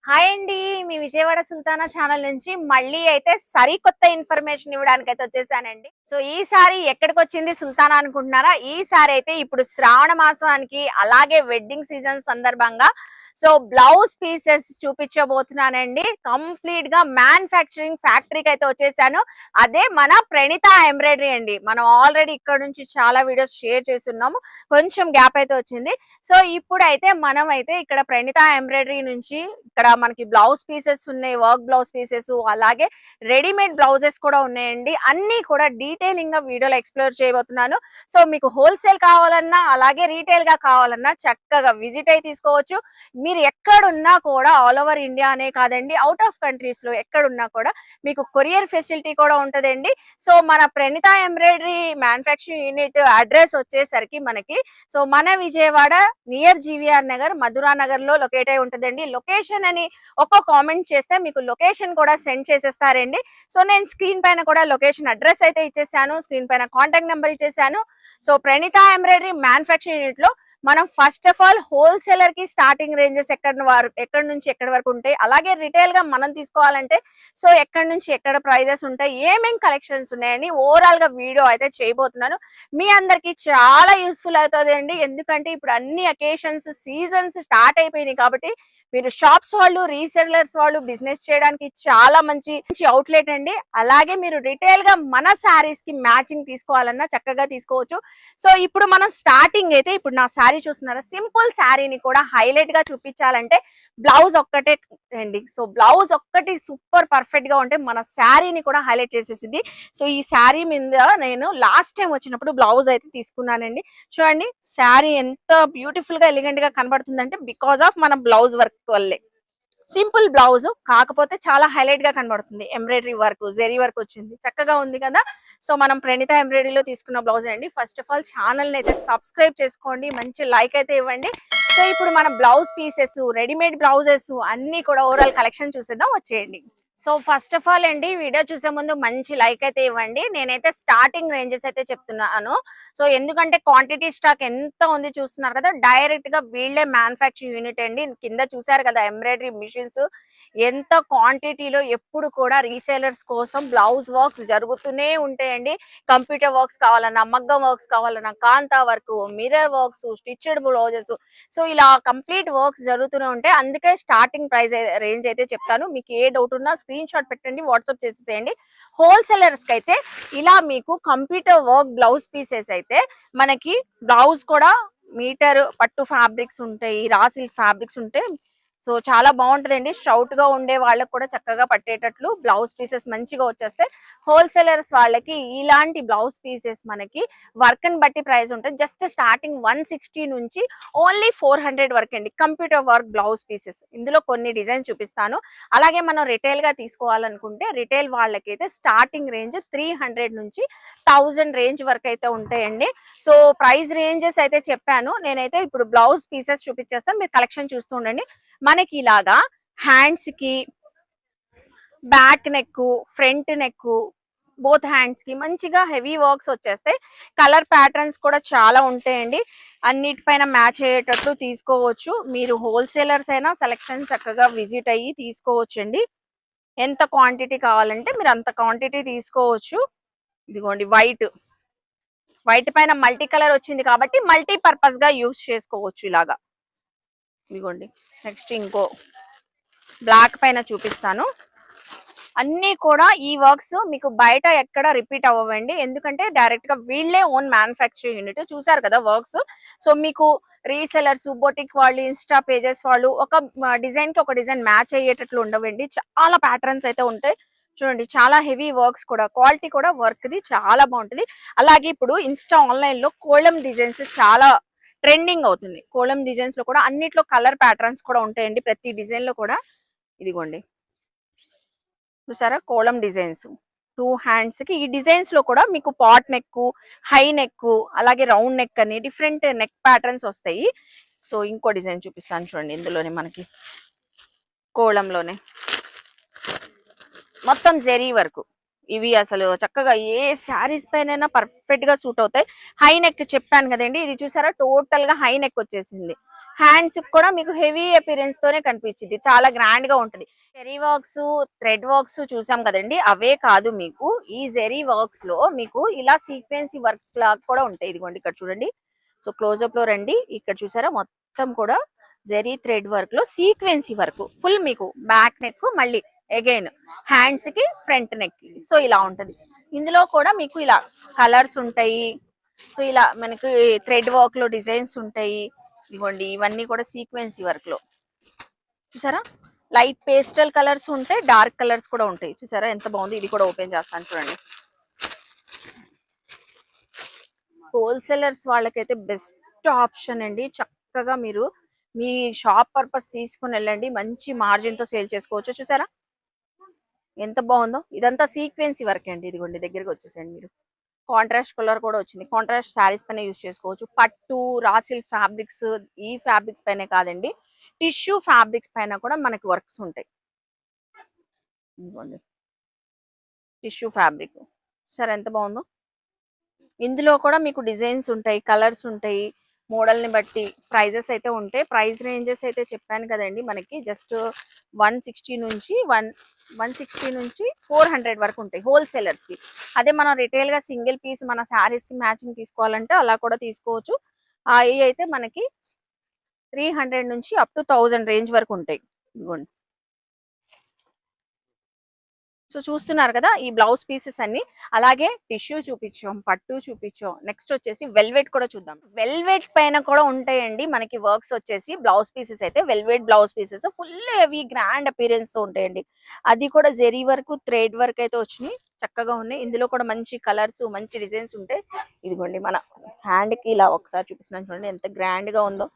Hi అండి. మీ Vijayawada Sultana channel నుంచి మళ్ళీ అయితే సరికొత్త ఇన్ఫర్మేషన్ ఇవ్వడానికి అయితే వచ్చేసానండి. సో ఈసారి ఎక్కడికి వచ్చింది సుల్తానా అనుకుంటున్నారా? ఈసారి అయితే ఇప్పుడు శ్రావణ మాసానికి అలాగే వెడ్డింగ్ సీజన్ సందర్భంగా సో బ్లౌజ్ పీసెస్ చూపించబోతున్నానండి. కంప్లీట్ గా మ్యానుఫ్యాక్చరింగ్ ఫ్యాక్టరీకి అయితే వచ్చేసాను. అదే మన ప్రణిత ఎంబ్రాయిడరీ అండి. మనం ఆల్రెడీ ఇక్కడ నుంచి చాలా వీడియోస్ షేర్ చేస్తున్నాము. కొంచెం గ్యాప్ అయితే వచ్చింది. సో ఇప్పుడైతే మనం అయితే ఇక్కడ ప్రణిత ఎంబ్రాయిడరీ నుంచి ఇక్కడ మనకి బ్లౌజ్ పీసెస్ ఉన్నాయి, వర్క్ బ్లౌజ్ పీసెస్, అలాగే రెడీమేడ్ బ్లౌజెస్ కూడా ఉన్నాయండి. అన్ని కూడా డీటెయిలింగ్ గా వీడియోలో ఎక్స్ప్లోర్ చేయబోతున్నాను. సో మీకు హోల్సేల్ కావాలన్నా అలాగే రీటైల్ గా కావాలన్నా చక్కగా విజిట్ అయి తీసుకోవచ్చు. మీరు ఎక్కడున్నా కూడా ఆల్ ఓవర్ ఇండియా అనే కాదండి, అవుట్ ఆఫ్ కంట్రీస్ లో ఎక్కడున్నా కూడా మీకు కొరియర్ ఫెసిలిటీ కూడా ఉంటదండి. సో మన Pranitha embroidery manufacturing unit address వచ్చేసరికి మనకి సో మన విజయవాడ నియర్ జీవీఆర్ నగర్, మధురా నగర్ లో లొకేట్ అయి ఉంటదండి. లొకేషన్ అని ఒక కామెంట్ చేస్తే మీకు లొకేషన్ కూడా సెండ్ చేసేస్తారండి. సో నేను స్క్రీన్ పైన కూడా లొకేషన్ అడ్రస్ అయితే ఇచ్చేసాను, స్క్రీన్ పైన కాంటాక్ట్ నెంబర్ ఇచ్చేసాను. So Pranitha embroidery manufacturing unit లో మనం ఫస్ట్ ఆఫ్ ఆల్ హోల్సేలర్ కి స్టార్టింగ్ రేంజెస్ ఎక్కడి నుంచి ఎక్కడి వరకు ఉంటాయి, అలాగే రిటైల్ గా మనం తీసుకోవాలంటే సో ఎక్కడి నుంచి ఎక్కడ ప్రైజెస్ ఉంటాయి, ఏమేం కలెక్షన్స్ ఉన్నాయని ఓవరాల్ గా వీడియో అయితే చేయబోతున్నాను. మీ అందరికి చాలా యూస్ఫుల్ అవుతుంది అండి. ఎందుకంటే ఇప్పుడు అన్ని అకేషన్స్ సీజన్స్ స్టార్ట్ అయిపోయినాయి కాబట్టి మీరు షాప్స్ వాళ్ళు, రీసెల్లర్స్ వాళ్ళు బిజినెస్ చేయడానికి చాలా మంచి అవుట్లెట్ అండి. అలాగే మీరు రిటైల్ గా మన శారీస్ కి మ్యాచింగ్ తీసుకోవాలన్నా చక్కగా తీసుకోవచ్చు. సో ఇప్పుడు మనం స్టార్టింగ్ అయితే ఇప్పుడు నా శారీ చూస్తున్నారా, సింపుల్ శారీని కూడా హైలైట్ గా చూపించాలంటే బ్లౌజ్ ఒక్కటే అండి. సో బ్లౌజ్ ఒక్కటి సూపర్ పర్ఫెక్ట్ గా ఉంటే మన శారీని కూడా హైలైట్ చేసేసింది. సో ఈ శారీ మీద నేను లాస్ట్ టైం వచ్చినప్పుడు బ్లౌజ్ అయితే తీసుకున్నానండి. చూడండి శారీ ఎంత బ్యూటిఫుల్ గా ఎలిగెంట్ గా కనబడుతుందంటే బికాస్ ఆఫ్ మన బ్లౌజ్ వర్క్ వల్లే. సింపుల్ బ్లౌజ్ కాకపోతే చాలా హైలైట్ గా కనబడుతుంది. ఎంబ్రాయిడరీ వర్క్, జెరీ వర్క్ వచ్చింది, చక్కగా ఉంది కదా. సో మనం ప్రణిత ఎంబ్రాయిడరీలో తీసుకున్న బ్లౌజ్ అండి. ఫస్ట్ ఆఫ్ ఆల్ ఛానల్ అయితే సబ్స్క్రైబ్ చేసుకోండి, మంచి లైక్ అయితే ఇవ్వండి. సో ఇప్పుడు మన బ్లౌజ్ పీసెస్, రెడీమేడ్ బ్లౌజెస్ అన్ని కూడా ఓవరాల్ కలెక్షన్ చూసేద్దాం, వచ్చేయండి. సో ఫస్ట్ ఆఫ్ ఆల్ అండి, వీడియో చూసే ముందు మంచి లైక్ అయితే ఇవ్వండి. నేనైతే స్టార్టింగ్ రేంజెస్ అయితే చెప్తున్నాను. సో ఎందుకంటే క్వాంటిటీ స్టాక్ ఎంత ఉంది చూస్తున్నారు కదా, డైరెక్ట్ గా వీళ్ళే మ్యానుఫ్యాక్చరింగ్ యూనిట్ అండి. కింద చూసారు కదా ఎంబ్రాయిడరీ మిషన్స్ ఎంత క్వాంటిటీలో. ఎప్పుడు కూడా రీసేలర్స్ కోసం బ్లౌజ్ వర్క్స్ జరుగుతూనే ఉంటాయండి. కంప్యూటర్ వర్క్స్ కావాలన్నా, మగ్గం వర్క్స్ కావాలన్నా, kantha work, mirror works, stitched blouses, so ఇలా కంప్లీట్ వర్క్స్ జరుగుతూనే ఉంటాయి. అందుకే స్టార్టింగ్ ప్రైస్ రేంజ్ అయితే చెప్తాను. మీకు ఏ డౌట్ ఉన్నా స్క్రీన్ షాట్ పెట్టండి, వాట్సాప్ చేసేసేయండి. హోల్సేలర్స్ కి అయితే ఇలా మీకు కంప్యూటర్ వర్క్ బ్లౌజ్ పీసెస్ అయితే మనకి బ్లౌజ్ కూడా మీటర్ పట్టు ఫ్యాబ్రిక్స్ ఉంటాయి, రా సిల్క్ ఫ్యాబ్రిక్స్ ఉంటాయి. సో చాలా బాగుంటదండి. స్ట్రౌట్ గా ఉండే వాళ్ళకి కూడా చక్కగా పట్టేటట్లు బ్లౌజ్ పీసెస్ మంచిగా వచ్చేస్తాయి. హోల్సేలర్స్ వాళ్ళకి ఇలాంటి బ్లౌజ్ పీసెస్ మనకి వర్క్ ని బట్టి ప్రైస్ ఉంటుంది. జస్ట్ స్టార్టింగ్ 160 నుంచి ఓన్లీ 400 వరకు అండి. కంప్యూటర్ వర్క్ బ్లౌజ్ పీసెస్ ఇందులో కొన్ని డిజైన్ చూపిస్తాను. అలాగే మనం రిటైల్ గా తీసుకోవాలనుకుంటే రిటైల్ వాళ్ళకైతే స్టార్టింగ్ రేంజ్ 300 నుంచి 1000 రేంజ్ వరకు అయితే ఉంటాయండి. సో ప్రైస్ రేంజెస్ అయితే చెప్పాను. నేనైతే ఇప్పుడు బ్లౌజ్ పీసెస్ చూపించేస్తాను, మీరు కలెక్షన్ చూస్తూ ఉండండి. మనకి ఇలాగా హ్యాండ్స్ కి, back neck, front neck, both hands కి మంచిగా హెవీ వర్క్స్ వచ్చేస్తాయి. కలర్ ప్యాటర్న్స్ కూడా చాలా ఉంటాయండి. అన్నిటిపైన మ్యాచ్ అయ్యేటట్లు తీసుకోవచ్చు. మీరు హోల్సేలర్స్ అయినా సెలెక్షన్ చక్కగా విజిట్ అయ్యి తీసుకోవచ్చు అండి. ఎంత క్వాంటిటీ కావాలంటే మీరు అంత క్వాంటిటీ తీసుకోవచ్చు. ఇదిగోండి వైట్ పైన మల్టీ కలర్ వచ్చింది కాబట్టి మల్టీ పర్పస్ గా యూజ్ చేసుకోవచ్చు ఇలాగా. ఇదిగోండి నెక్స్ట్ ఇంకో బ్లాక్ పైన చూపిస్తాను. అన్ని కూడా ఈ వర్క్స్ మీకు బయట ఎక్కడ రిపీట్ అవ్వండి. ఎందుకంటే డైరెక్ట్ గా వీళ్ళే ఓన్ మ్యానుఫ్యాక్చరింగ్ యూనిట్. చూసారు కదా వర్క్స్. సో మీకు రీసెలర్స్, బొటిక్ వాళ్ళు, ఇన్స్టా పేజెస్ వాళ్ళు ఒక డిజైన్ కి ఒక డిజైన్ మ్యాచ్ అయ్యేటట్లు ఉండవండి. చాలా ప్యాటర్న్స్ అయితే ఉంటాయి. చూడండి చాలా హెవీ వర్క్స్ కూడా, క్వాలిటీ కూడా వర్క్ ది చాలా బాగుంటుంది. అలాగే ఇప్పుడు ఇన్స్టా ఆన్లైన్ లో కోలం డిజైన్స్ చాలా ట్రెండింగ్ అవుతుంది. కోలం డిజైన్స్ లో కూడా అన్నిట్లో కలర్ ప్యాటర్న్స్ కూడా ఉంటాయండి ప్రతి డిజైన్ లో కూడా. ఇదిగోండి చూసారా కోలం డిజైన్స్ 2 హ్యాండ్స్ కి. ఈ డిజైన్స్ లో కూడా మీకు పాట్ నెక్, హై నెక్, అలాగే రౌండ్ నెక్ అని డిఫరెంట్ నెక్ ప్యాటర్న్స్ వస్తాయి. సో ఇంకో డిజైన్ చూపిస్తాను చూడండి. ఇందులోనే మనకి కోలంలోనే మొత్తం జెరీ వర్క్. ఇవి అసలు చక్కగా ఏ శారీస్ పైన పర్ఫెక్ట్ గా సూట్ అవుతాయి. హై నెక్ చెప్పాను కదండి, ఇది చూసారా టోటల్ గా హై నెక్ వచ్చేసింది. హ్యాండ్స్ కూడా మీకు హెవీ అపిరెన్స్ తోనే కనిపించింది, చాలా గ్రాండ్ గా ఉంటది. జెరీ వర్క్స్, థ్రెడ్ వర్క్స్ చూసాం కదండి, అవే కాదు మీకు ఈ జెరీ వర్క్స్ లో మీకు ఇలా సీక్వెన్సీ వర్క్ లాగా కూడా ఉంటాయి. ఇదిగోండి ఇక్కడ చూడండి. సో క్లోజ్అప్ లో రండి, ఇక్కడ చూసారా మొత్తం కూడా జెరీ థ్రెడ్ వర్క్ లో సీక్వెన్సీ వర్క్ ఫుల్ మీకు బ్యాక్ నెక్, మళ్ళీ అగైన్ హ్యాండ్స్ కి ఫ్రంట్ నెక్. సో ఇలా ఉంటది. ఇందులో కూడా మీకు ఇలా కలర్స్ ఉంటాయి. సో ఇలా మనకి థ్రెడ్ వర్క్ లో డిజైన్స్ ఉంటాయి. ఇదిగోండి ఇవన్నీ కూడా సీక్వెన్సీ వర్క్ లో చూసారా. లైట్ పేస్టల్ కలర్స్ ఉంటాయి, డార్క్ కలర్స్ కూడా ఉంటాయి. చూసారా ఎంత బాగుంది. ఇది కూడా ఓపెన్ చేస్తాను చూడండి. హోల్సేలర్స్ వాళ్ళకైతే బెస్ట్ ఆప్షన్ అండి. చక్కగా మీరు మీ షాప్ పర్పస్ తీసుకుని వెళ్ళండి, మంచి మార్జిన్ తో సేల్ చేసుకోవచ్చు. చూసారా ఎంత బాగుందో. ఇదంతా సీక్వెన్సీ వర్క్ అండి. ఇదిగోండి దగ్గరికి వచ్చేసండి మీరు. కాంట్రాస్ట్ కలర్ కూడా వచ్చింది. కాంట్రాస్ట్ శారీస్ పైన యూజ్ చేసుకోవచ్చు. పట్టు, రా సిల్క్ ఫ్యాబ్రిక్స్, ఈ ఫ్యాబ్రిక్స్ పైనే కాదండి, టిష్యూ ఫ్యాబ్రిక్స్ పైన కూడా మనకి వర్క్స్ ఉంటాయి. టిష్యూ ఫ్యాబ్రిక్ సరే ఎంత బాగుందో. ఇందులో కూడా మీకు డిజైన్స్ ఉంటాయి, కలర్స్ ఉంటాయి, మోడల్ ని బట్టి ప్రైజెస్ అయితే ఉంటాయి. ప్రైస్ రేంజెస్ అయితే చెప్పాను కదండి, మనకి జస్ట్ 160 నుంచి 400 వరకు ఉంటాయి హోల్సేలర్స్ కి. అదే మనం రిటైల్ గా సింగిల్ పీస్ మన శారీస్ కి మ్యాచింగ్ తీసుకోవాలంటే అలా కూడా తీసుకోవచ్చు. అవి అయితే మనకి 300 నుంచి అప్ టు 1000 రేంజ్ వరకు ఉంటాయి. ఇదిగోండి. సో చూస్తున్నారు కదా ఈ బ్లౌజ్ పీసెస్ అన్ని. అలాగే టిష్యూ చూపించాం, పట్టు చూపించాం, నెక్స్ట్ వచ్చేసి వెల్వెట్ కూడా చూద్దాం. వెల్వెట్ పైన కూడా ఉంటాయండి మనకి వర్క్స్ వచ్చేసి. బ్లౌజ్ పీసెస్ అయితే velvet blouse pieces full heavy grand appearance తో ఉంటాయండి. అది కూడా జెరీ వర్క్, థ్రెడ్ వర్క్ అయితే వచ్చినాయి, చక్కగా ఉన్నాయి. ఇందులో కూడా మంచి కలర్స్, మంచి డిజైన్స్ ఉంటాయి. ఇదిగోండి మన హ్యాండ్ కి ఇలా ఒకసారి చూపిస్తున్నాను చూడండి ఎంత గ్రాండ్ గా ఉందో.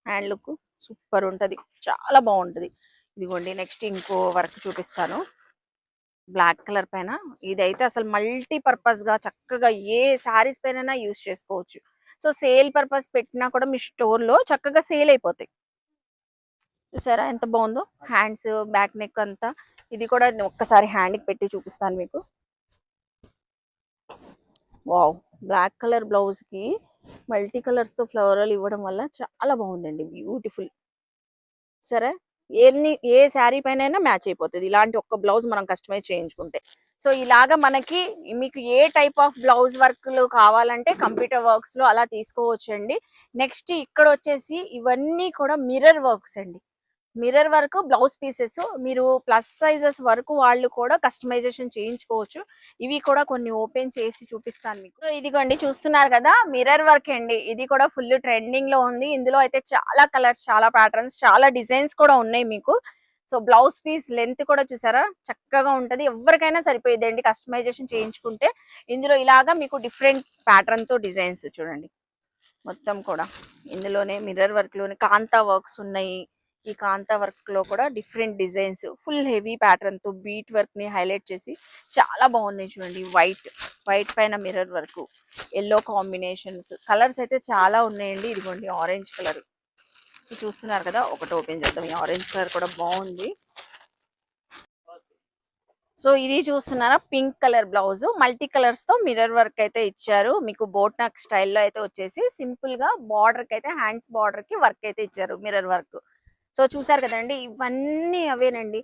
హ్యాండ్ లుక్ సూపర్ ఉంటది, చాలా బాగుంటది. ఇదిగోండి నెక్స్ట్ ఇంకో వర్క్ చూపిస్తాను బ్లాక్ కలర్ పైన. ఇదైతే అసలు మల్టీ పర్పస్ గా చక్కగా ఏ శారీస్ పైన యూజ్ చేసుకోవచ్చు. సో సేల్ పర్పస్ పెట్టినా కూడా మీ స్టోర్ లో చక్కగా సేల్ అయిపోతాయి. చూసారా ఎంత బాగుందో. హ్యాండ్స్, బ్యాక్ నెక్ అంతా. ఇది కూడా ఒక్కసారి హ్యాండ్ కి పెట్టి చూపిస్తాను మీకు. వావ్, బ్లాక్ కలర్ బ్లౌజ్ కి మల్టీ కలర్స్ తో ఫ్లవరల్ ఇవ్వడం వల్ల చాలా బాగుందండి, బ్యూటిఫుల్. సరే ఏ శారీ పైన మ్యాచ్ అయిపోతుంది ఇలాంటి ఒక్క బ్లౌజ్ మనం కస్టమైజ్ చేయించుకుంటే. సో ఇలాగా మనకి మీకు ఏ టైప్ ఆఫ్ బ్లౌజ్ వర్క్లు కావాలంటే కంప్యూటర్ వర్క్స్ లో అలా తీసుకోవచ్చండి. నెక్స్ట్ ఇక్కడ వచ్చేసి ఇవన్నీ కూడా మిర్రర్ వర్క్స్ అండి. మిర్రర్ వర్క్ బ్లౌజ్ పీసెస్ మీరు ప్లస్ సైజెస్ వరకు వాళ్ళు కూడా కస్టమైజేషన్ చేయించుకోవచ్చు. ఇవి కూడా కొన్ని ఓపెన్ చేసి చూపిస్తాను మీకు. ఇదిగోండి చూస్తున్నారు కదా మిర్రర్ వర్క్ అండి. ఇది కూడా ఫుల్ ట్రెండింగ్ లో ఉంది. ఇందులో అయితే చాలా కలర్స్, చాలా ప్యాటర్న్స్, చాలా డిజైన్స్ కూడా ఉన్నాయి మీకు. సో బ్లౌజ్ పీస్ లెంత్ కూడా చూసారా చక్కగా ఉంటది, ఎవరికైనా సరిపోయేదండి కస్టమైజేషన్ చేయించుకుంటే. ఇందులో ఇలాగా మీకు డిఫరెంట్ ప్యాటర్న్ తో డిజైన్స్ చూడండి మొత్తం కూడా. ఇందులోనే మిర్రర్ వర్క్ లోనే కాంతా వర్క్స్ ఉన్నాయి. ఈ కాంతా వర్క్ లో కూడా different designs full heavy pattern తో బీట్ వర్క్ ని హైలైట్ చేసి చాలా బాగున్నాయి చూడండి. వైట్ పైన mirror work, yellow combinations, colours అయితే చాలా ఉన్నాయండి. ఇదిగోండి ఆరెంజ్ కలర్. సో చూస్తున్నారు కదా, ఒకటి ఓపెన్ చేద్దాం. ఈ ఆరెంజ్ కలర్ కూడా బాగుంది. సో ఇది చూస్తున్నారా pink colour blouse, multi colours తో మిర్రర్ వర్క్ అయితే ఇచ్చారు మీకు. బోట్ నెక్ స్టైల్లో అయితే వచ్చేసి సింపుల్ గా బార్డర్ కి అయితే హ్యాండ్స్ బార్డర్ కి వర్క్ అయితే ఇచ్చారు, మిర్రర్ వర్క్. సో చూసారు కదండి ఇవన్నీ అవేనండి.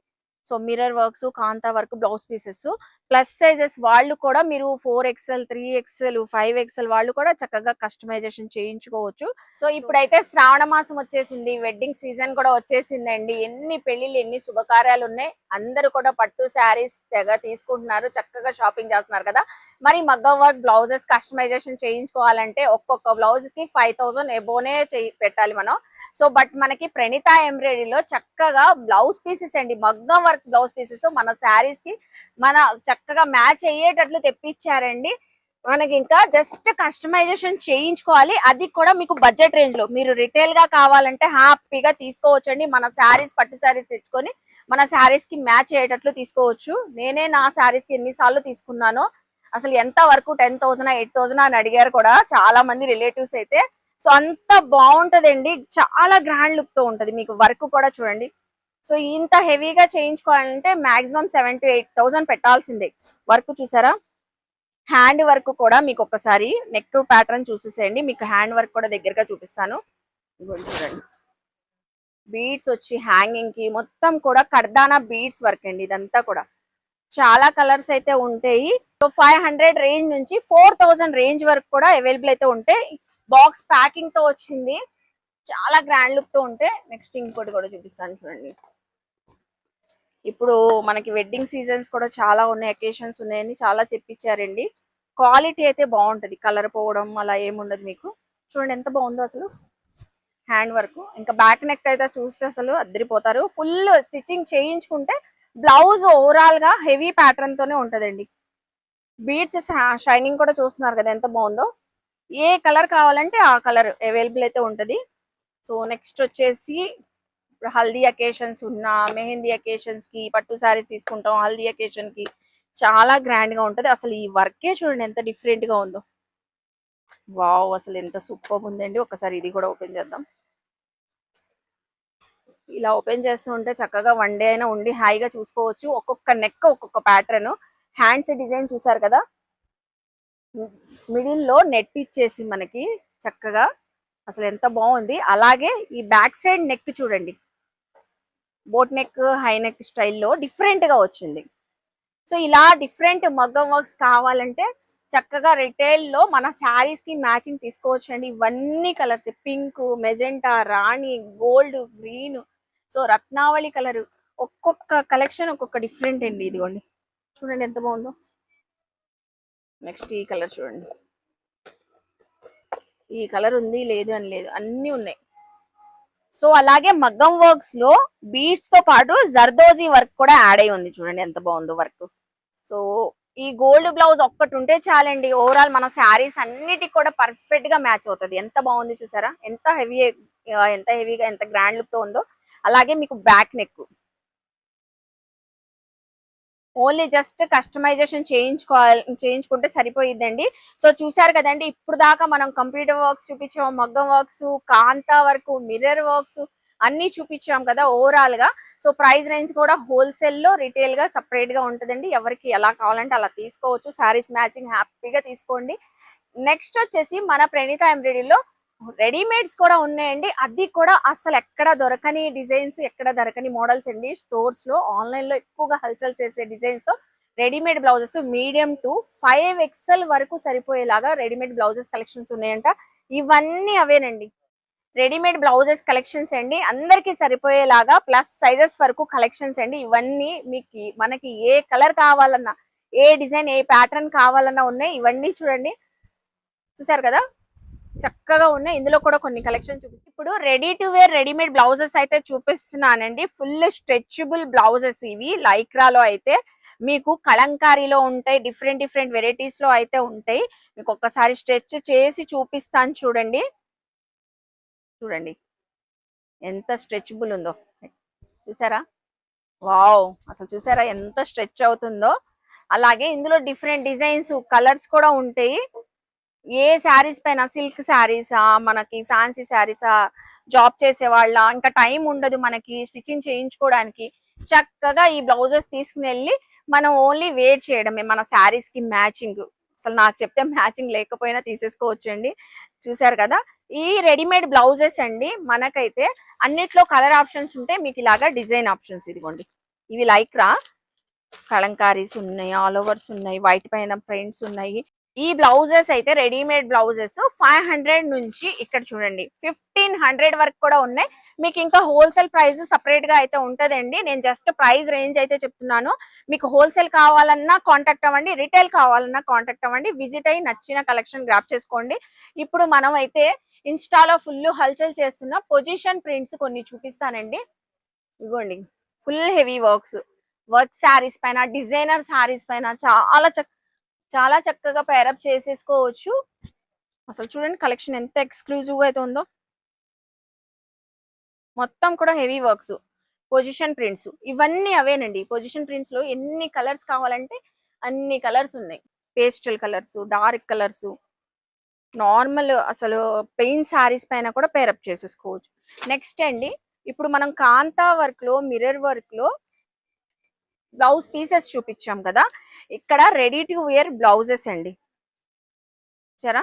So mirror works, kantha work, blouse pieces. Plus sizes వాళ్ళు కూడా మీరు 4XL, 3XL, 5XL వాళ్ళు కూడా చక్కగా కస్టమైజేషన్ చేయించుకోవచ్చు. సో ఇప్పుడైతే శ్రావణ మాసం వచ్చేసింది, వెడ్డింగ్ సీజన్ కూడా వచ్చేసిందండి. ఎన్ని పెళ్లిళ్ళు, ఎన్ని శుభకార్యాలు ఉన్నాయి. అందరూ కూడా పట్టు శారీస్ తెగ తీసుకుంటున్నారు, చక్కగా షాపింగ్ చేస్తున్నారు కదా. మరి మగ్గం వర్క్ బ్లౌజెస్ కస్టమైజేషన్ చేయించుకోవాలంటే ఒక్కొక్క బ్లౌజ్ కి 5000 ఎబోనే పెట్టాలి మనం. సో బట్ మనకి ప్రణిత ఎంబ్రాయిడరీలో చక్కగా బ్లౌజ్ పీసెస్ అండి, మగ్గం వర్క్ బ్లౌజ్ పీసెస్ మన శారీస్ కి మన చక్కగా మ్యాచ్ అయ్యేటట్లు తెప్పించారండి. మనకి ఇంకా జస్ట్ కస్టమైజేషన్ చేయించుకోవాలి, అది కూడా మీకు బడ్జెట్ రేంజ్ లో. మీరు రిటైల్ గా కావాలంటే హ్యాపీగా తీసుకోవచ్చండి. మన శారీస్, పట్టు శారీస్ తెచ్చుకొని మన శారీస్ కి మ్యాచ్ అయ్యేటట్లు తీసుకోవచ్చు. నేనే నా శారీస్ కి ఎన్నిసార్లు తీసుకున్నానో అసలు ఎంత వరకు 10,000, 8,000 అని అడిగారు కూడా చాలా మంది రిలేటివ్స్ అయితే. సో అంత బాగుంటదండి, చాలా గ్రాండ్ లుక్ తో ఉంటది. మీకు వర్క్ కూడా చూడండి. సో ఇంత హెవీగా చేయించుకోవాలంటే మాక్సిమం 7,000 to 8,000 పెట్టాల్సిందే. వర్క్ చూసారా, హ్యాండ్ వర్క్ కూడా మీకు ఒకసారి నెక్ ప్యాటర్న్ చూసేసేయండి. మీకు హ్యాండ్ వర్క్ కూడా దగ్గరగా చూపిస్తాను. ఇదిగోండి చూడండి, బీడ్స్ వచ్చి హ్యాంగింగ్ కి మొత్తం కూడా కర్దానా బీడ్స్ వర్క్ అండి. ఇదంతా కూడా చాలా కలర్స్ అయితే ఉంటాయి. సో 500 రేంజ్ నుంచి 4000 రేంజ్ వరకు కూడా అవైలబుల్ అయితే ఉంటాయి. బాక్స్ ప్యాకింగ్ తో వచ్చింది, చాలా గ్రాండ్ లుక్ తో ఉంటే. నెక్స్ట్ ఇంకోటి కూడా చూపిస్తాను చూడండి. ఇప్పుడు మనకి వెడ్డింగ్ సీజన్స్ కూడా చాలా ఉన్నాయి, అకేషన్స్ ఉన్నాయని చాలా తెప్పించారండి. క్వాలిటీ అయితే బాగుంటది, కలర్ పోవడం అలా ఏముండదు మీకు. చూడండి ఎంత బాగుందో అసలు హ్యాండ్ వర్క్. ఇంకా బ్యాక్ నెక్ అయితే చూస్తే అసలు అద్దరిపోతారు. ఫుల్ స్టిచ్చింగ్ చేయించుకుంటే బ్లౌజ్ ఓవరాల్ గా హెవీ ప్యాటర్న్ తోనే ఉంటదండి. బీడ్స్ షైనింగ్ కూడా చూస్తున్నారు కదా ఎంత బాగుందో. ఏ కలర్ కావాలంటే ఆ కలర్ అవైలబుల్ అయితే ఉంటది. సో నెక్స్ట్ వచ్చేసి ఇప్పుడు హల్దీ అకేషన్స్ ఉన్నా, మెహందీ అకేషన్స్ కి పట్టు శారీస్ తీసుకుంటాం. హల్దీ అకేషన్ కి చాలా గ్రాండ్ గా ఉంటది. అసలు ఈ వర్కే చూడండి ఎంత డిఫరెంట్ గా ఉందో. వావ్, అసలు ఎంత సూపర్ ఉందండి. ఒకసారి ఇది కూడా ఓపెన్ చేద్దాం. ఇలా ఓపెన్ చేస్తూ ఉంటే చక్కగా వన్ డే అయినా ఉండి హాయిగా చూసుకోవచ్చు. ఒక్కొక్క నెక్ ఒక్కొక్క ప్యాటర్న్. హ్యాండ్స్ డిజైన్ చూసారు కదా, మిడిల్ లో నెట్ ఇచ్చేసి మనకి చక్కగా అసలు ఎంత బాగుంది. అలాగే ఈ బ్యాక్ సైడ్ నెక్ చూడండి, బోట్ నెక్ హై నెక్ స్టైల్లో డిఫరెంట్ గా వచ్చింది. సో ఇలా డిఫరెంట్ మగ్గం వర్క్స్ కావాలంటే చక్కగా రిటైల్ లో మన శారీస్ కి మ్యాచింగ్ తీసుకోవచ్చు అండి. ఇవన్నీ కలర్స్, పింక్, మెజెంటా, రాణి, గోల్డ్, గ్రీన్, సో రత్నావళి కలర్, ఒక్కొక్క కలెక్షన్ ఒక్కొక్క డిఫరెంట్ అండి. ఇదిగోండి చూడండి ఎంత బాగుందో. నెక్స్ట్ ఈ కలర్ చూడండి, ఈ కలర్ ఉంది లేదు అని లేదు, అన్ని ఉన్నాయి. సో అలాగే మగ్గం వర్క్స్ లో బీడ్స్ తో పాటు జర్దోజీ వర్క్ కూడా యాడ్ అయి ఉంది. చూడండి ఎంత బాగుందో వర్క్. సో ఈ గోల్డ్ బ్లౌజ్ ఒక్కటి ఉంటే చాలండి, ఓవరాల్ మన శారీస్ అన్నిటికి కూడా పర్ఫెక్ట్ గా మ్యాచ్ అవుతుంది. ఎంత బాగుంది చూసారా, ఎంత హెవీగా ఎంత గ్రాండ్ లుక్ తో ఉందో. అలాగే మీకు back neck only just customization చేయించుకుంటే సరిపోయిద్దండి. సో చూసారు కదండి, ఇప్పుడు దాకా మనం కంప్యూటర్ వర్క్స్ చూపించాం, మగ్గం works, kantha work, mirror works అన్ని చూపించాం కదా ఓవరాల్ గా. సో ప్రైస్ రేంజ్ కూడా హోల్సేల్ లో రిటైల్ గా సపరేట్ గా ఉంటుందండి. ఎవరికి ఎలా కావాలంటే అలా తీసుకోవచ్చు. శారీస్ మ్యాచింగ్ హ్యాపీగా తీసుకోండి. నెక్స్ట్ వచ్చేసి మన ప్రణీత ఎంబ్రాయిడరీలో రెడీమేడ్స్ కూడా ఉన్నాయండి. అది కూడా అసలు ఎక్కడ దొరకని డిజైన్స్, ఎక్కడ దొరకని మోడల్స్ అండి. స్టోర్స్ లో ఆన్లైన్ లో ఎక్కువగా హల్చల్ చేసే డిజైన్స్ తో readymade blouses medium to 5XL వరకు సరిపోయేలాగా రెడీమేడ్ బ్లౌజెస్ కలెక్షన్స్ ఉన్నాయంట. ఇవన్నీ అవేనండి, రెడీమేడ్ బ్లౌజెస్ కలెక్షన్స్ అండి, అందరికి సరిపోయేలాగా ప్లస్ సైజెస్ వరకు కలెక్షన్స్ అండి. ఇవన్నీ మీకు మనకి ఏ కలర్ కావాలన్నా, ఏ డిజైన్, ఏ ప్యాటర్న్ కావాలన్నా ఉన్నాయి. ఇవన్నీ చూడండి, చూసారు కదా చక్కగా ఉన్నాయి. ఇందులో కూడా కొన్ని కలెక్షన్ చూపిస్తాను. ఇప్పుడు ready to wear readymade blouses అయితే చూపిస్తున్నానండి. ఫుల్ స్ట్రెచబుల్ బ్లౌజెస్ ఇవి. లైక్రాలో అయితే మీకు కలంకారీలో ఉంటాయి, డిఫరెంట్ డిఫరెంట్ వెరైటీస్ లో అయితే ఉంటాయి. మీకు ఒక్కసారి స్ట్రెచ్ చేసి చూపిస్తాను చూడండి. చూడండి ఎంత స్ట్రెచబుల్ ఉందో, చూసారా? వావ్, అసలు చూసారా ఎంత స్ట్రెచ్ అవుతుందో. అలాగే ఇందులో డిఫరెంట్ డిజైన్స్, కలర్స్ కూడా ఉంటాయి. ఏ శారీస్ పైన, సిల్క్ శారీసా, మనకి ఫ్యాన్సీ శారీసా, జాబ్ చేసే వాళ్ళ, ఇంకా టైం ఉండదు మనకి స్టిచ్చింగ్ చేయించుకోవడానికి, చక్కగా ఈ బ్లౌజెస్ తీసుకుని వెళ్ళి మనం ఓన్లీ వేర్ చేయడమే మన శారీస్ కి మ్యాచింగ్. అసలు నాకు చెప్తే మ్యాచింగ్ లేకపోయినా తీసేసుకోవచ్చు అండి. చూసారు కదా, ఈ రెడీమేడ్ బ్లౌజెస్ అండి మనకైతే అన్నిట్లో కలర్ ఆప్షన్స్ ఉంటాయి. మీకు ఇలాగా డిజైన్ ఆప్షన్స్ ఇదిగోండి. ఇవి లైక్రా కలంకారీస్ ఉన్నాయి, ఆల్ ఓవర్స్ ఉన్నాయి, వైట్ పైన ప్రింట్స్ ఉన్నాయి. ఈ బ్లౌజెస్ అయితే రెడీమేడ్ బ్లౌజెస్ 500 నుంచి ఇక్కడ చూడండి 1500 వరకు కూడా ఉన్నాయి. మీకు ఇంకా హోల్సేల్ ప్రైస్ సపరేట్ గా అయితే ఉంటదండి. నేను జస్ట్ ప్రైస్ రేంజ్ అయితే చెప్తున్నాను. మీకు హోల్సేల్ కావాలన్నా కాంటాక్ట్ అవ్వండి, రిటైల్ కావాలన్నా కాంటాక్ట్ అవ్వండి. విజిట్ అయ్యి నచ్చిన కలెక్షన్ గ్రాప్ చేసుకోండి. ఇప్పుడు మనం అయితే ఇన్స్టాలో ఫుల్ హల్చల్ చేస్తున్న పొజిషన్ ప్రింట్స్ కొన్ని చూపిస్తానండి. ఇదిగోండి, ఫుల్ హెవీ వర్క్ శారీస్ పైన, డిజైనర్ శారీస్ పైన చాలా చక్కగా పేరప్ చేసేసుకోవచ్చు. అసలు చూడండి కలెక్షన్ ఎంత ఎక్స్క్లూజివ్ గా అయితే ఉందో. మొత్తం కూడా హెవీ వర్క్స్, పొజిషన్ ప్రింట్స్, ఇవన్నీ అవేనండి. పొజిషన్ ప్రింట్స్ లో ఎన్ని కలర్స్ కావాలంటే అన్ని కలర్స్ ఉన్నాయి. Pastel colours, dark colours, normal అసలు పెయిన్ శారీస్ పైన కూడా పేరప్ చేసేసుకోవచ్చు. నెక్స్ట్ అండి, ఇప్పుడు మనం కాంతా వర్క్ లో, మిర్రర్ వర్క్ లో బ్లౌజ్ పీసెస్ చూపించాం కదా, ఇక్కడ రెడీ టు వేర్ బ్లౌజెస్ అండి. సరే,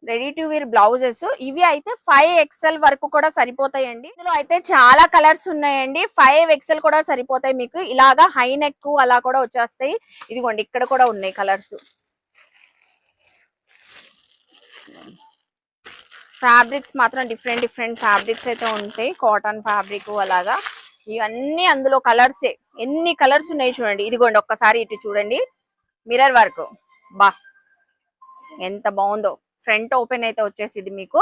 రెడీ టు వేర్ బ్లౌజెస్ ఇవి అయితే 5XL వరకు కూడా సరిపోతాయండి. ఇందులో అయితే చాలా కలర్స్ ఉన్నాయండి. 5XL కూడా సరిపోతాయి మీకు. ఇలాగా హై నెక్ అలా కూడా వచ్చేస్తాయి. ఇదిగోండి ఇక్కడ కూడా ఉన్నాయి కలర్స్. ఫ్యాబ్రిక్స్ మాత్రం డిఫరెంట్ డిఫరెంట్ ఫ్యాబ్రిక్స్ అయితే ఉంటాయి. కాటన్ ఫ్యాబ్రిక్ అలాగా ఇవన్నీ అందులో కలర్సే. ఎన్ని కలర్స్ ఉన్నాయి చూడండి. ఇదిగోండి ఒక్కసారి ఇటు చూడండి, మిర్రర్ వర్క్ బా ఎంత బాగుందో. ఫ్రంట్ ఓపెన్ అయితే వచ్చేసింది మీకు.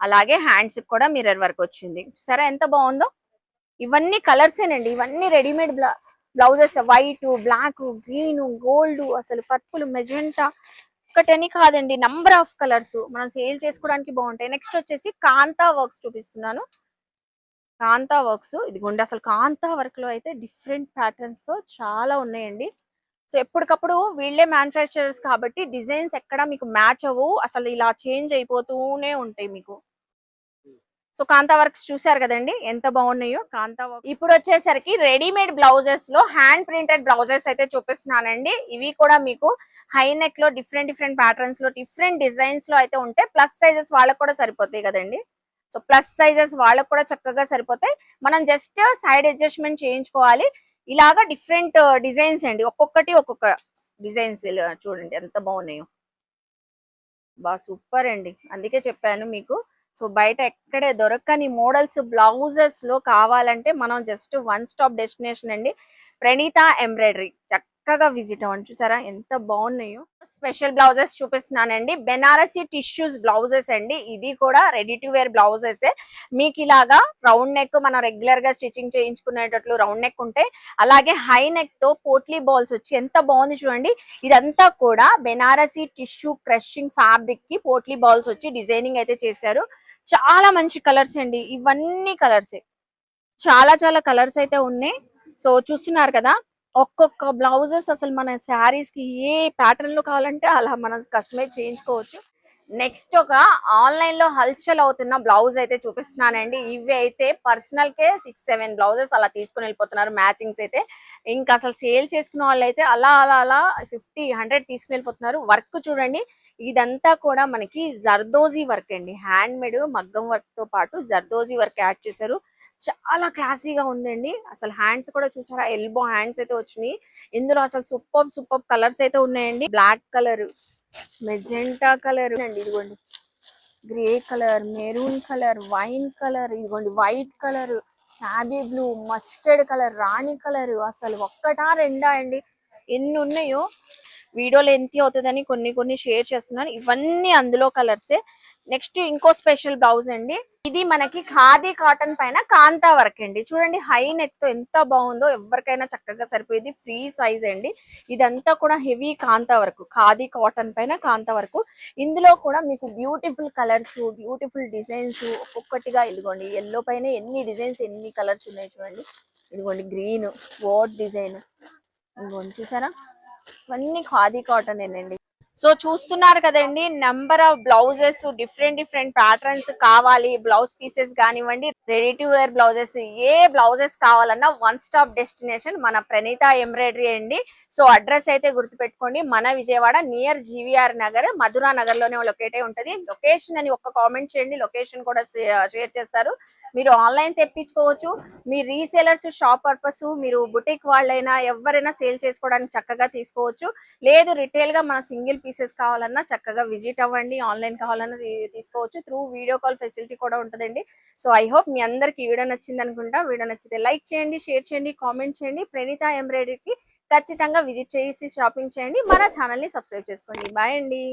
అలాగే హ్యాండ్స్ కూడా మిర్రర్ వర్క్ వచ్చింది. సరే ఎంత బాగుందో. ఇవన్నీ కలర్సేనండి. ఇవన్నీ readymade blouses. White, black, green, gold, అసలు పర్పుల్, మెజెంటా ఒకటని కాదండి, నంబర్ ఆఫ్ కలర్స్. మనం సేల్ చేసుకోవడానికి బాగుంటాయి. నెక్స్ట్ వచ్చేసి కాంతా వర్క్స్ చూపిస్తున్నాను. కాంతా వర్క్స్ ఇదిగోండి. అసలు కాంతా వర్క్ లో అయితే డిఫరెంట్ ప్యాటర్న్స్ తో చాలా ఉన్నాయండి. సో ఎప్పటికప్పుడు వీళ్ళే మ్యానుఫ్యాక్చరర్స్ కాబట్టి డిజైన్స్ ఎక్కడ మీకు మ్యాచ్ అవ్వు, అసలు ఇలా చేంజ్ అయిపోతూనే ఉంటాయి మీకు. సో కాంతా వర్క్స్ చూసారు కదండి ఎంత బాగున్నాయో కాంతా వర్క్. ఇప్పుడు వచ్చేసరికి రెడీమేడ్ బ్లౌజెస్ లో హ్యాండ్ ప్రింటెడ్ బ్లౌజెస్ అయితే చూపిస్తున్నానండి. ఇవి కూడా మీకు హై నెక్ లో డిఫరెంట్ డిఫరెంట్ ప్యాటర్న్స్ లో డిఫరెంట్ డిజైన్స్ లో అయితే ఉంటాయి. ప్లస్ సైజెస్ వాళ్ళకి కూడా సరిపోతాయి కదండి. సో ప్లస్ సైజెస్ వాళ్ళకు కూడా చక్కగా సరిపోతాయి. మనం జస్ట్ సైడ్ అడ్జస్ట్మెంట్ చేయించుకోవాలి. ఇలాగా డిఫరెంట్ డిజైన్స్ అండి. ఒక్కొక్కటి ఒక్కొక్క డిజైన్స్ చూడండి ఎంత బాగున్నాయో. బా సూపర్ అండి. అందుకే చెప్పాను మీకు. సో బయట ఎక్కడే దొరకని మోడల్స్ బ్లౌజెస్ లో కావాలంటే మనం జస్ట్ వన్ స్టాప్ డెస్టినేషన్ అండి, ప్రణీత ఎంబ్రాయిడరీ. చక్కగా విజిట్ అవ్వండి. చూసారా ఎంత బాగున్నాయో. స్పెషల్ బ్లౌజెస్ చూపిస్తున్నానండి. బెనారసీ టిష్యూస్ బ్లౌజెస్ అండి. ఇది కూడా రెడీ టు వేర్ బ్లౌజెస్. మీకు ఇలాగా రౌండ్ నెక్ మనం రెగ్యులర్ గా స్టిచ్చింగ్ చేయించుకునేటట్లు రౌండ్ నెక్ ఉంటాయి. అలాగే హై నెక్ తో పోట్లీ బాల్స్ వచ్చి ఎంత బాగుంది చూడండి. ఇదంతా కూడా బెనారసీ టిష్యూ క్రషింగ్ ఫ్యాబ్రిక్ కి పోట్లీ బాల్స్ వచ్చి డిజైనింగ్ అయితే చేశారు. చాలా మంచి కలర్స్ అండి. ఇవన్నీ కలర్సే. చాలా చాలా కలర్స్ అయితే ఉన్నాయి. సో చూస్తున్నారు కదా, ఒక్కొక్క బ్లౌజెస్ అసలు మన శారీస్ కి ఏ ప్యాటర్న్ లో కావాలంటే అలా మనం కస్టమైజ్ చేయించుకోవచ్చు. నెక్స్ట్ ఒక ఆన్లైన్ లో హల్చల్ అవుతున్న బ్లౌజ్ అయితే చూపిస్తున్నానండి. ఇవి అయితే పర్సనల్ కే 6-7 బ్లౌజెస్ అలా తీసుకుని వెళ్ళిపోతున్నారు. మ్యాచింగ్స్ అయితే ఇంకా అసలు సేల్ చేసుకున్న వాళ్ళు అయితే అలా అలా అలా 50-100 తీసుకుని వెళ్ళిపోతున్నారు. వర్క్ చూడండి. ఇదంతా కూడా మనకి జర్దోజీ వర్క్ అండి. హ్యాండ్ మేడ్ మగ్గం వర్క్ తో పాటు జర్దోజీ వర్క్ యాడ్ చేశారు. చాలా క్లాసీగా ఉందండి. అసలు హ్యాండ్స్ కూడా చూసారా, ఎల్బో హ్యాండ్స్ అయితే వచ్చినాయి. ఇందులో అసలు సూపర్ సూపర్ కలర్స్ అయితే ఉన్నాయండి. బ్లాక్ కలర్, మెజెంటా కలర్ అండి, ఇదిగోండి grey colour, maroon colour, wine colour, ఇదిగోండి white colour, navy blue, mustard colour, rani colour. అసలు ఒక్కటా రెండా అండి, ఎన్ని ఉన్నాయో. వీడియో లెంతీ అవుతుందని కొన్ని కొన్ని షేర్ చేస్తున్నాను. ఇవన్నీ అందులో కలర్సే. నెక్స్ట్ ఇంకో స్పెషల్ బ్లౌజ్ అండి. ఇది మనకి ఖాదీ కాటన్ పైన కాంతా వర్క్ అండి. చూడండి హై నెక్ తో ఎంత బాగుందో. ఎవరికైనా చక్కగా సరిపోయేది. ఫ్రీ సైజ్ అండి. ఇదంతా కూడా హెవీ కాంతా వర్క్, ఖాదీ కాటన్ పైన కాంతా వర్క్. ఇందులో కూడా మీకు బ్యూటిఫుల్ కలర్స్, బ్యూటిఫుల్ డిజైన్స్ ఒక్కొక్కటిగా. ఇదిగోండి ఎల్లో పైన ఎన్ని డిజైన్స్, ఎన్ని కలర్స్ ఉన్నాయి చూడండి. ఇదిగోండి గ్రీన్ వాట్ డిజైన్, ఇదిగోండి చూసారా. ఇవన్నీ ఖాదీ కాటన్ ఏనండి. సో చూస్తున్నారు కదండి, number of blouses, different different patterns కావాలి. బ్లౌజ్ పీసెస్ కానివ్వండి, రెడీ టు వేర్ బ్లౌజెస్, ఏ బ్లౌజెస్ కావాలన్నా వన్ స్టాప్ డెస్టినేషన్ మన ప్రణీత ఎంబ్రాయిడరీ అండి. సో అడ్రస్ అయితే గుర్తుపెట్టుకోండి. మన విజయవాడ నియర్ జీవీఆర్ నగర్, మధురా నగర్ లోనే లొకేట్ అయి ఉంటది. లొకేషన్ అని ఒక్క కామెంట్ చేయండి, లొకేషన్ కూడా షేర్ చేస్తారు. మీరు ఆన్లైన్ తెప్పించుకోవచ్చు. మీ రీసేలర్స్, షాప్ పర్పస్, మీరు బుటిక్ వాళ్ళైనా ఎవరైనా సేల్ చేసుకోవడానికి చక్కగా తీసుకోవచ్చు. లేదు రిటైల్ గా మన సింగిల్ పీసెస్ కావాలన్నా చక్కగా విజిట్ అవ్వండి. ఆన్లైన్ కావాలన్నా తీసుకోవచ్చు. త్రూ వీడియో కాల్ ఫెసిలిటీ కూడా ఉంటుందండి. సో ఐ హోప్ మీ అందరికి వీడియో నచ్చింది అనుకుంటా. వీడియో నచ్చితే లైక్ చేయండి, షేర్ చేయండి, కామెంట్ చేయండి. ప్రణీత ఎంబ్రాయిడరీకి ఖచ్చితంగా విజిట్ చేసి షాపింగ్ చేయండి. మన ఛానల్ ని సబ్స్క్రైబ్ చేసుకోండి. బాయ్ అండి.